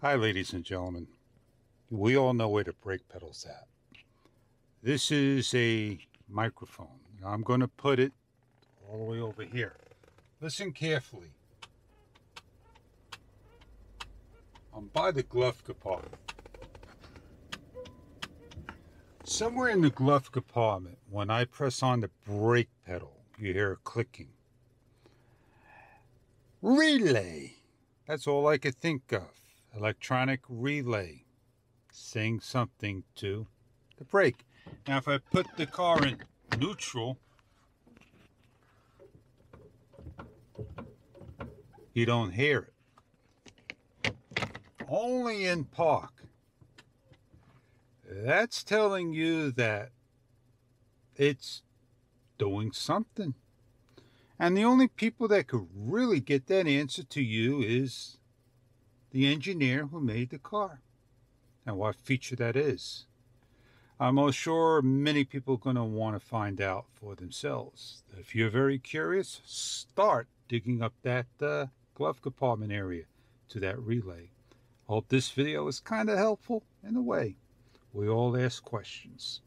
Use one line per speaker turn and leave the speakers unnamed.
Hi, ladies and gentlemen. We all know where the brake pedal's at. This is a microphone. I'm going to put it all the way over here. Listen carefully. I'm by the glove compartment. Somewhere in the glove compartment, when I press on the brake pedal, you hear a clicking. Relay. That's all I could think of. Electronic relay. Saying something to the brake. Now, if I put the car in neutral, you don't hear it. Only in park. That's telling you that it's doing something. And the only people that could really get that answer to you is the engineer who made the car. And what feature that is. I'm sure many people are going to want to find out for themselves. If you're very curious, start digging up that glove compartment area to that relay. Hope this video is kind of helpful in a way. We all ask questions.